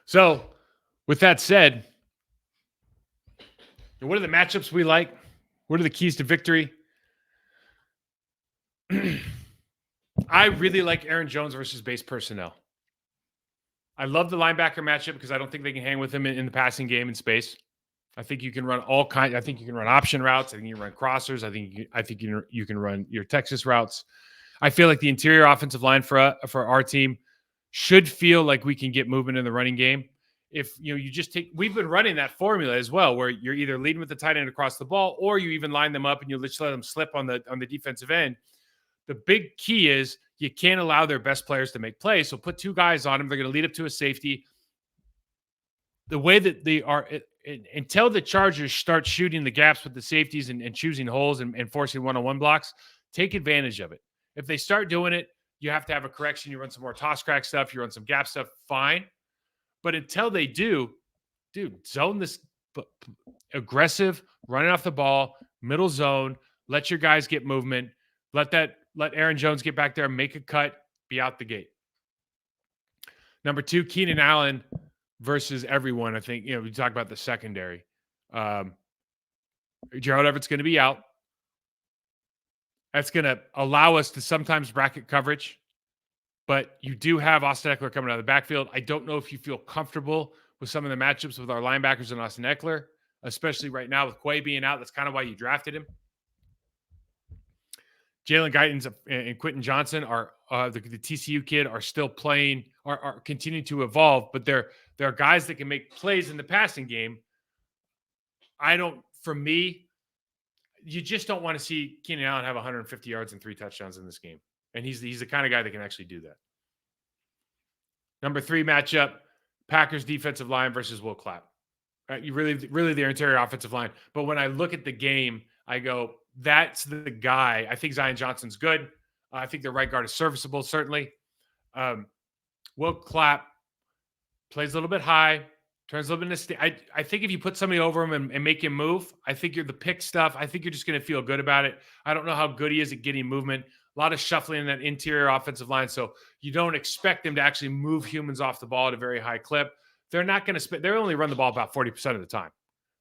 So, with that said, what are the matchups we like? What are the keys to victory? I really like Aaron Jones versus base personnel. I love the linebacker matchup because I don't think they can hang with him in the passing game in space. I think you can run all kinds. I think you can run option routes. I think you can run crossers. I think you can run your Texas routes. I feel like the interior offensive line for our team should feel like we can get movement in the running game. If you just take, we've been running that formula as well, where you're either leading with the tight end across the ball, or you even line them up and you just let them slip on the defensive end. The big key is you can't allow their best players to make plays. So put two guys on them. They're going to lead up to a safety. The way that they are, until the Chargers start shooting the gaps with the safeties and choosing holes and forcing one-on-one blocks, take advantage of it. If they start doing it, you have to have a correction. You run some more toss crack stuff. You run some gap stuff. Fine. But until they do, dude, zone this aggressive, running off the ball, middle zone. Let your guys get movement. Let Aaron Jones get back there, make a cut, be out the gate. Number 2, Keenan Allen versus everyone. I think, we talk about the secondary. Gerald Everett's going to be out. That's going to allow us to sometimes bracket coverage, but you do have Austin Ekeler coming out of the backfield. I don't know if you feel comfortable with some of the matchups with our linebackers and Austin Ekeler, especially right now with Quay being out. That's kind of why you drafted him. Jalen Guyton and Quentin Johnson are the TCU kid are still playing, are continuing to evolve, but they're guys that can make plays in the passing game. For me, you just don't want to see Keenan Allen have 150 yards and 3 touchdowns in this game. And he's the kind of guy that can actually do that. Number 3 matchup, Packers defensive line versus Will Clapp. Right? You really their interior offensive line. But when I look at the game, I go, that's the guy. I think Zion Johnson's good. I think the right guard is serviceable, certainly. Will Clapp plays a little bit high, turns a little bit I think if you put somebody over him and make him move, I think you're the pick stuff. I think you're just going to feel good about it. I don't know how good he is at getting movement. A lot of shuffling in that interior offensive line, so you don't expect them to actually move humans off the ball at a very high clip. They're not going to they're only run the ball about 40% of the time,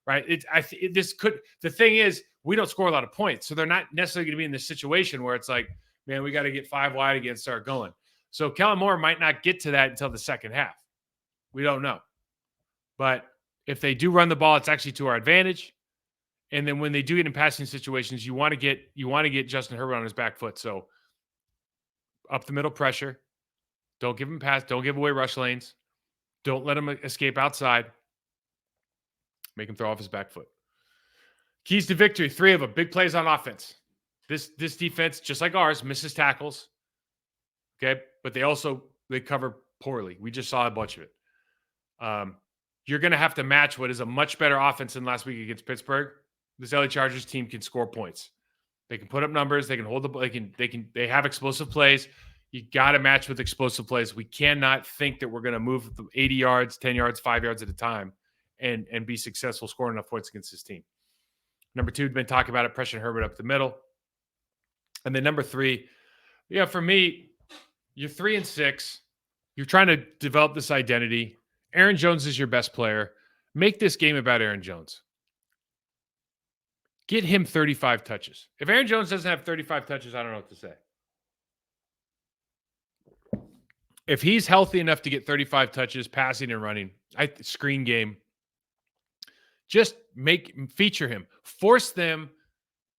right? The thing is, we don't score a lot of points, so they're not necessarily going to be in this situation where it's like, man, we got to get 5 wide again, start going. So Kellen Moore might not get to that until the second half. We don't know. But if they do run the ball, it's actually to our advantage. And then when they do get in passing situations, you want to get Justin Herbert on his back foot. So up the middle pressure. Don't give him pass. Don't give away rush lanes. Don't let him escape outside. Make him throw off his back foot. Keys to victory, 3 of them. Big plays on offense. This defense, just like ours, misses tackles. Okay? But they cover poorly. We just saw a bunch of it. You're going to have to match what is a much better offense than last week against Pittsburgh. This LA Chargers team can score points. They can put up numbers. They can hold they have explosive plays. You got to match with explosive plays. We cannot think that we're going to move 80 yards, 10 yards, 5 yards at a time and be successful scoring enough points against this team. Number 2, we've been talking about it, pressure Herbert up the middle. And then number 3, for me, you're 3-6. You're trying to develop this identity. Aaron Jones is your best player. Make this game about Aaron Jones. Get him 35 touches. If Aaron Jones doesn't have 35 touches, I don't know what to say. If he's healthy enough to get 35 touches, passing and running, screen game, just feature him. Force them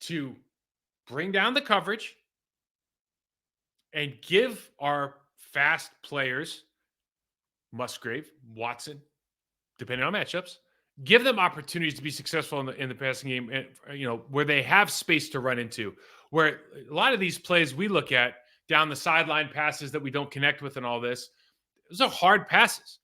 to bring down the coverage and give our fast players, Musgrave, Watson, depending on matchups, give them opportunities to be successful in the passing game, where they have space to run into. Where a lot of these plays we look at down the sideline passes that we don't connect with and all this, those are hard passes.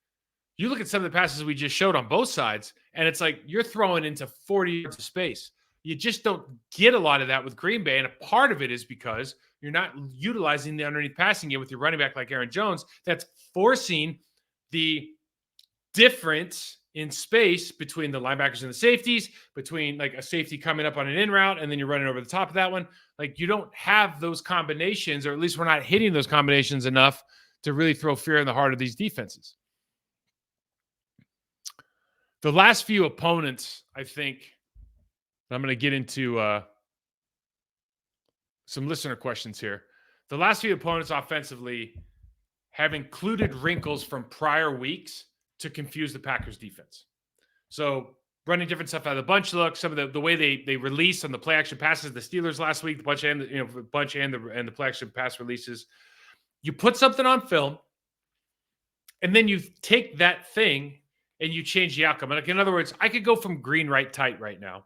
You look at some of the passes we just showed on both sides, and it's like you're throwing into 40 yards of space. You just don't get a lot of that with Green Bay, and a part of it is because you're not utilizing the underneath passing game with your running back like Aaron Jones. That's forcing the difference in space between the linebackers and the safeties, between like a safety coming up on an in route and then you're running over the top of that one. Like you don't have those combinations, or at least we're not hitting those combinations enough to really throw fear in the heart of these defenses. The last few opponents, I think, I'm going to get into some listener questions here. The last few opponents offensively have included wrinkles from prior weeks to confuse the Packers defense. So running different stuff out of the bunch look, some of the way they release on the play action passes, the Steelers last week, the bunch and the play action pass releases. You put something on film, and then you take that thing and you change the outcome. Like, in other words, I could go from green right tight right now,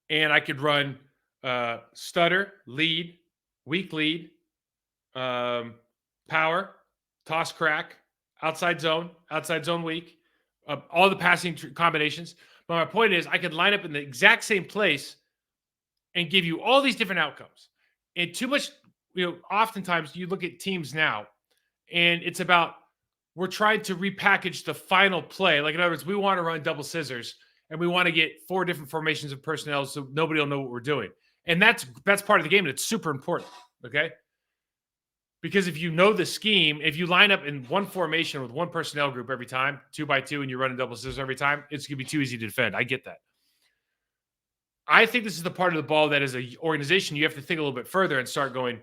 and I could run stutter, lead, weak lead, power, toss crack, outside zone weak, all the passing combinations. But my point is, I could line up in the exact same place and give you all these different outcomes. And too much, oftentimes you look at teams now, and it's about, we're trying to repackage the final play. Like, in other words, we want to run double scissors, and we want to get 4 different formations of personnel so nobody will know what we're doing. And that's part of the game, and it's super important, okay? Because if you know the scheme, if you line up in one formation with one personnel group every time, 2x2, and you're running double scissors every time, it's going to be too easy to defend. I get that. I think this is the part of the ball that, as an organization, you have to think a little bit further and start going,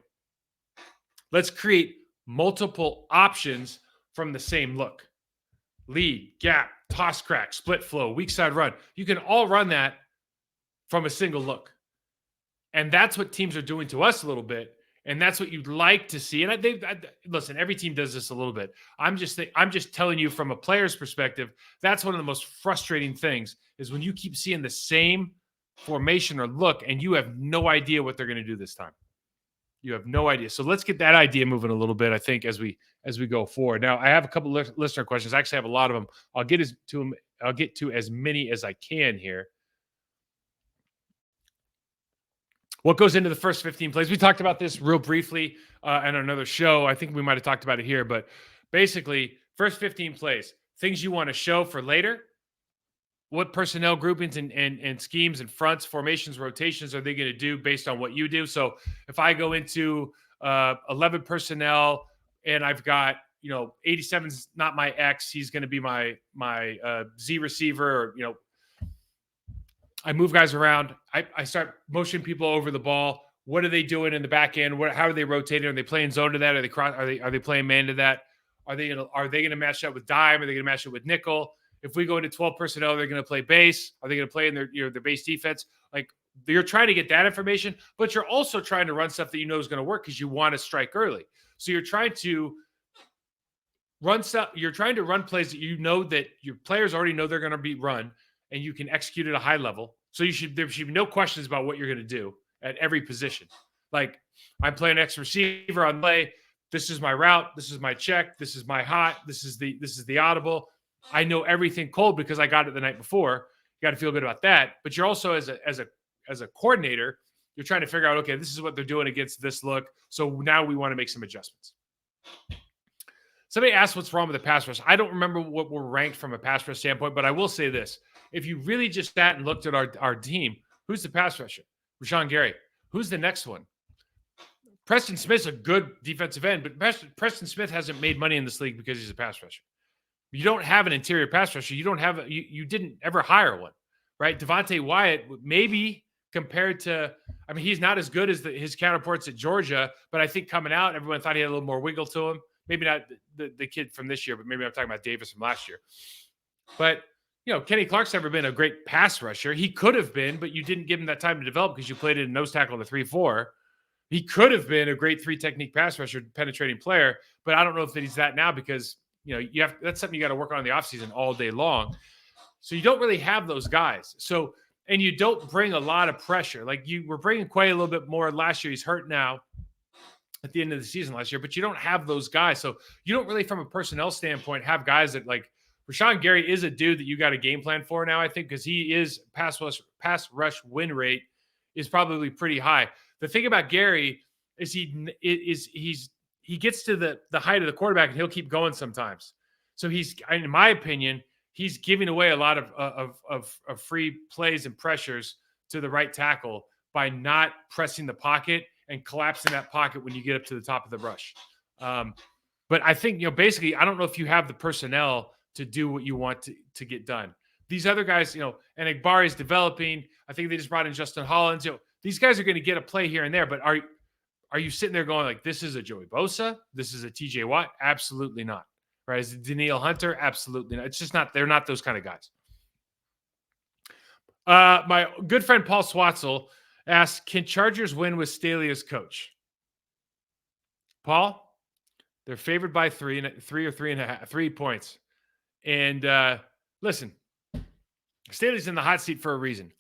let's create multiple options from the same look. Lead, gap, toss crack, split flow, weak side run. You can all run that from a single look. And that's what teams are doing to us a little bit. And that's what you'd like to see. And listen, every team does this a little bit. I'm just telling you from a player's perspective, that's one of the most frustrating things, is when you keep seeing the same formation or look and you have no idea what they're going to do this time. You have no idea. So let's get that idea moving a little bit, I think, as we go forward. Now, I have a couple listener questions. I actually have a lot of them. I'll get to as many as I can here. What goes into the first 15 plays? We talked about this real briefly on another show. I think we might have talked about it here, but basically, first 15 plays, things you want to show for later. What personnel groupings and schemes and fronts, formations, rotations are they going to do based on what you do? So if I go into 11 personnel and I've got, 87's not my X, he's going to be my Z receiver, or, I move guys around. I start motioning people over the ball. What are they doing in the back end? How are they rotating? Are they playing zone to that? Are they playing man to that? Are they going to match up with dime? Are they going to match up with nickel? If we go into 12 personnel, they're going to play base. Are they going to play in their base defense? Like, you're trying to get that information, but you're also trying to run stuff that you know is going to work because you want to strike early. So you're trying to run stuff. You're trying to run plays that you know that your players already know they're going to be run, and you can execute at a high level. So there should be no questions about what you're going to do at every position. Like, I'm playing X receiver on play. This is my route. This is my check. This is my hot. This is the audible. I know everything cold because I got it the night before. You got to feel good about that. But you're also, as a coordinator, you're trying to figure out, okay, this is what they're doing against this look. So now we want to make some adjustments. Somebody asked what's wrong with the pass rush. I don't remember what we're ranked from a pass rush standpoint, but I will say this. If you really just sat and looked at our team, who's the pass rusher? Rashawn Gary. Who's the next one? Preston Smith's a good defensive end, but Preston Smith hasn't made money in this league because he's a pass rusher. You don't have an interior pass rusher. You didn't ever hire one, right? Devontae Wyatt, maybe compared to, he's not as good as his counterparts at Georgia, but I think coming out, everyone thought he had a little more wiggle to him. Maybe not the kid from this year, but maybe I'm talking about Davis from last year. But, Kenny Clark's never been a great pass rusher. He could have been, but you didn't give him that time to develop because you played in nose tackle in the 3-4. He could have been a great 3-technique pass rusher, penetrating player, but I don't know if that he's that now because, that's something you got to work on in the offseason all day long. So you don't really have those guys. So, and you don't bring a lot of pressure. Like, you were bringing Quay a little bit more last year. He's hurt now at the end of the season last year, but you don't have those guys. So you don't really, from a personnel standpoint, have guys that, like, Rashawn Gary is a dude that you got a game plan for now, I think, because he is pass rush win rate is probably pretty high. The thing about Gary is he gets to the height of the quarterback and he'll keep going sometimes. So in my opinion, he's giving away a lot of free plays and pressures to the right tackle by not pressing the pocket and collapsing that pocket when you get up to the top of the rush. But I think, basically, I don't know if you have the personnel to do what you want to get done. These other guys, and Egbari is developing. I think they just brought in Justin Hollins. These guys are going to get a play here and there, but are you sitting there going like, this is a Joey Bosa? This is a TJ Watt? Absolutely not. Right? Is it Danielle Hunter? Absolutely not. It's just not. They're not those kind of guys. My good friend Paul Swatzel asked, can Chargers win with Staley as coach? Paul, they're favored by 3 or 3.5, 3 points. And listen, Staley's in the hot seat for a reason.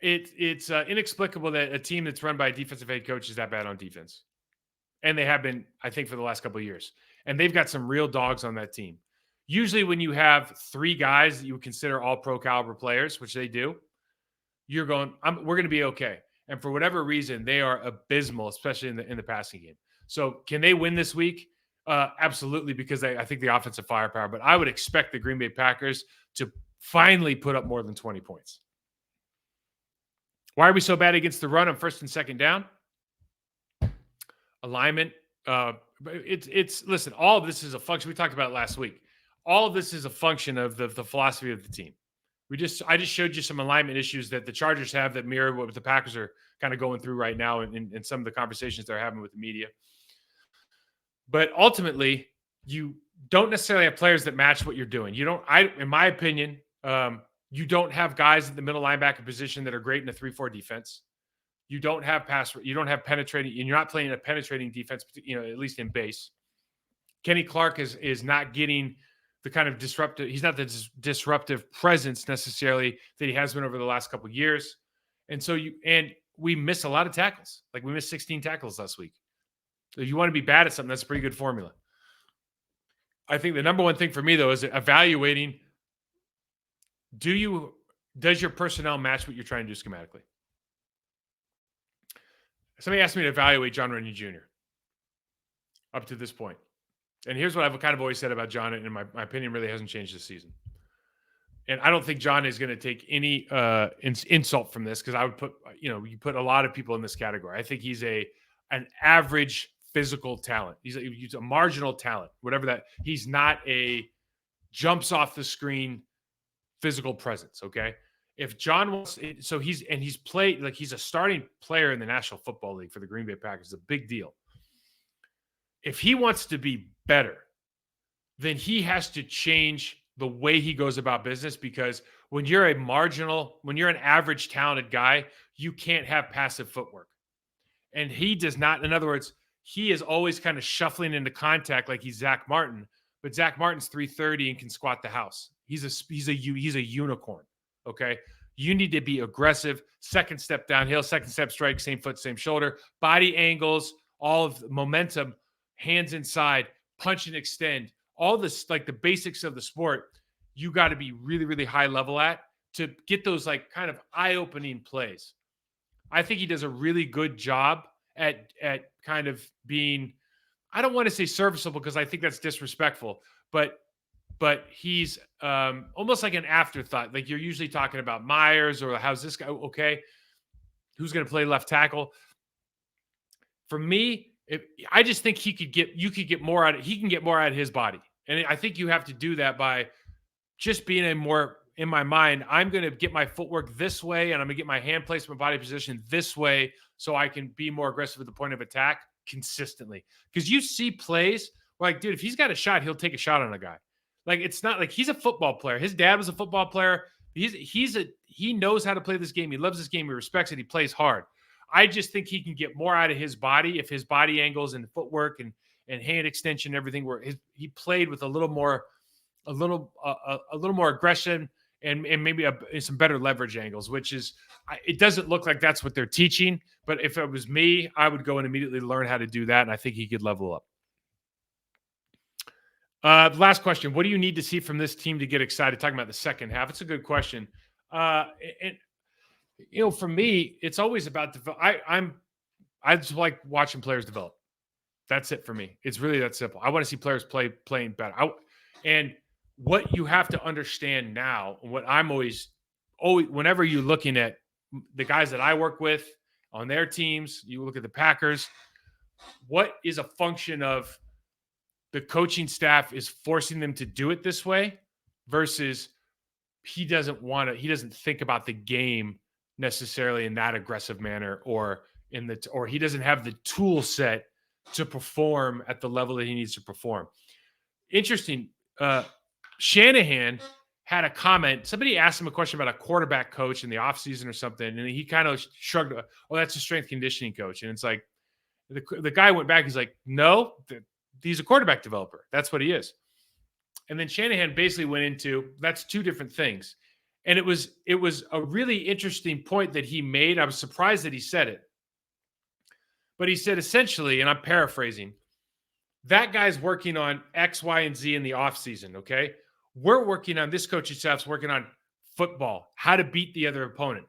It's inexplicable that a team that's run by a defensive head coach is that bad on defense. And they have been, I think, for the last couple of years. And they've got some real dogs on that team. Usually when you have 3 guys that you would consider all pro caliber players, which they do, you're going, we're going to be okay. And for whatever reason, they are abysmal, especially in the passing game. So can they win this week? Absolutely, because I think the offensive firepower. But I would expect the Green Bay Packers to finally put up more than 20 points. Why are we so bad against the run on first and second down? Alignment. Listen, all of this is a function. We talked about it last week. All of this is a function of the philosophy of the team. I just showed you some alignment issues that the Chargers have that mirror what the Packers are kind of going through right now in some of the conversations they're having with the media. But ultimately, you don't necessarily have players that match what you're doing. In my opinion, you don't have guys at the middle linebacker position that are great in a 3-4 defense. You don't have penetrating, and you're not playing a penetrating defense, at least in base. Kenny Clark is not getting the kind of disruptive, he's not the disruptive presence necessarily that he has been over the last couple of years. And so we miss a lot of tackles. Like we missed 16 tackles last week. If you want to be bad at something, that's a pretty good formula. I think the number one thing for me, though, is evaluating, does your personnel match what you're trying to do schematically? Somebody asked me to evaluate John Runyan Jr. up to this point. And here's what I've kind of always said about John, and my opinion really hasn't changed this season. And I don't think John is going to take any insult from this, because I would put, you put a lot of people in this category. I think he's an average physical talent. He's a marginal talent, whatever that. He's not a jumps off the screen physical presence. Okay. If John wants, he's played, like he's a starting player in the National Football League for the Green Bay Packers. It's a big deal. If he wants to be better, then he has to change the way he goes about business, because when you're an average talented guy, you can't have passive footwork. And he does not. In other words, he is always kind of shuffling into contact like he's Zach Martin, but Zach Martin's 330 and can squat the house. He's a unicorn. Okay. You need to be aggressive. Second step downhill, second step strike, same foot, same shoulder, body angles, all of the momentum, hands inside, punch and extend, all this, like the basics of the sport, you got to be really, really high level at to get those like kind of eye-opening plays. I think he does a really good job at kind of being, I don't want to say serviceable because I think that's disrespectful, but he's almost like an afterthought. Like you're usually talking about Myers or how's this guy, okay, who's going to play left tackle. For me, I just think you could get more out of, he can get more out of his body. And I think you have to do that by just being in my mind, I'm going to get my footwork this way, and I'm going to get my hand placement, body position this way, so I can be more aggressive at the point of attack consistently. Because you see plays like, dude, if he's got a shot, he'll take a shot on a guy. Like, it's not like he's a football player. His dad was a football player. He knows how to play this game. He loves this game. He respects it. He plays hard. I just think he can get more out of his body if his body angles and footwork and hand extension and everything where he played with a little more aggression and maybe some better leverage angles, which is, it doesn't look like that's what they're teaching. But if it was me, I would go and immediately learn how to do that. And I think he could level up. Last question. What do you need to see from this team to get excited? Talking about the second half. It's a good question. And for me, it's always about I just like watching players develop. That's it for me. It's really that simple. I want to see players playing better. And what you have to understand now, what I'm always, whenever you're looking at the guys that I work with on their teams, you look at the Packers, what is a function of the coaching staff is forcing them to do it this way versus he doesn't think about the game necessarily in that aggressive manner, or he doesn't have the tool set to perform at the level that he needs to perform. Interesting. Shanahan had a comment. Somebody asked him a question about a quarterback coach in the offseason or something, and he kind of shrugged, "Oh, that's a strength conditioning coach." And it's like, the guy went back. He's like, "No, he's a quarterback developer. That's what he is." And then Shanahan basically went into, that's two different things. And it was a really interesting point that he made. I was surprised that he said it. But he said essentially, and I'm paraphrasing, that guy's working on X, Y, and Z in the offseason, okay? We're working on, this coaching staff's working on football, how to beat the other opponent,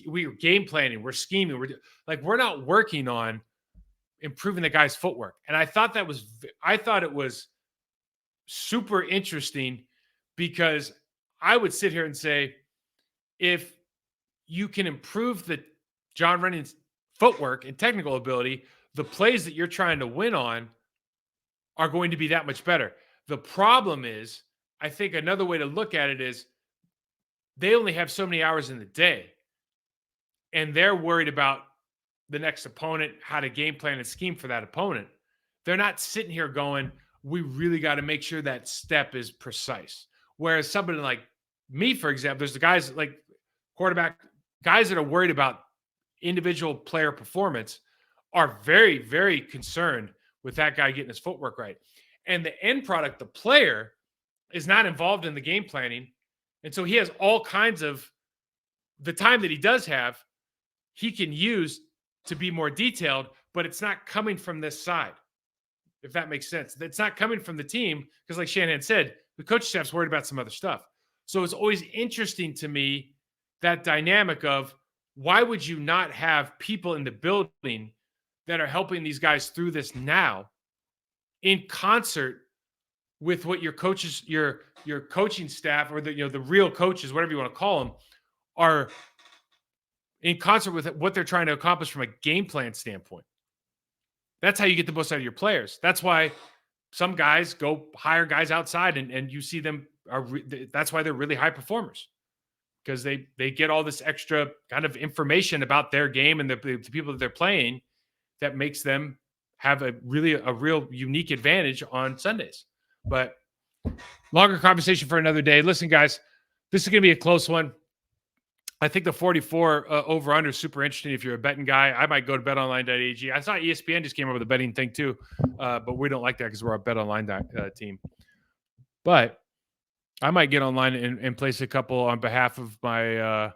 we're game planning, we're scheming. We're not working on improving the guy's footwork. And I thought it was super interesting, because I would sit here and say, if you can improve the Jon Running's footwork and technical ability, the plays that you're trying to win on are going to be that much better. The problem is, I think another way to look at it is, they only have so many hours in the day, and they're worried about the next opponent, how to game plan and scheme for that opponent. They're not sitting here going, we really got to make sure that step is precise. Whereas somebody like me, for example, there's the guys like quarterback, guys that are worried about individual player performance are very, very concerned with that guy getting his footwork right. And the end product, the player, is not involved in the game planning. And so he has all kinds of, the time that he does have, he can use to be more detailed, but it's not coming from this side, if that makes sense. It's not coming from the team, because like Shanahan said, the coaching staff's worried about some other stuff. So it's always interesting to me, that dynamic of, why would you not have people in the building that are helping these guys through this now, in concert with what your coaches, your coaching staff, or the real coaches, whatever you want to call them, are in concert with what they're trying to accomplish from a game plan standpoint. That's how you get the most out of your players. That's why some guys go hire guys outside, and you see them that's why they're really high performers, because they get all this extra kind of information about their game and the people that they're playing, that makes them have a real unique advantage on Sundays. But longer conversation for another day. Listen, guys, this is going to be a close one. I think the 44 over-under is super interesting if you're a betting guy. I might go to betonline.ag. I saw ESPN just came up with a betting thing too, but we don't like that because we're a betonline team. But I might get online and place a couple on behalf of my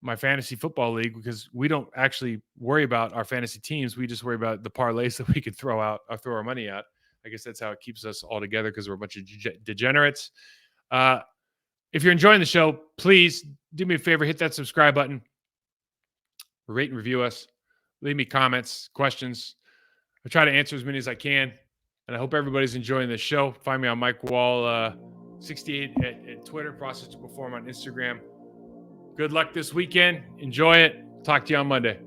my fantasy football league, because we don't actually worry about our fantasy teams. We just worry about the parlays that we could throw out or throw our money at. I guess that's how it keeps us all together, because we're a bunch of degenerates. If you're enjoying the show, please do me a favor, hit that subscribe button, rate and review us, leave me comments, questions. I try to answer as many as I can, and I hope everybody's enjoying the show. Find me on Mike Wall 68 at Twitter, Process to Perform on Instagram. Good luck this weekend. Enjoy it. Talk to you on Monday.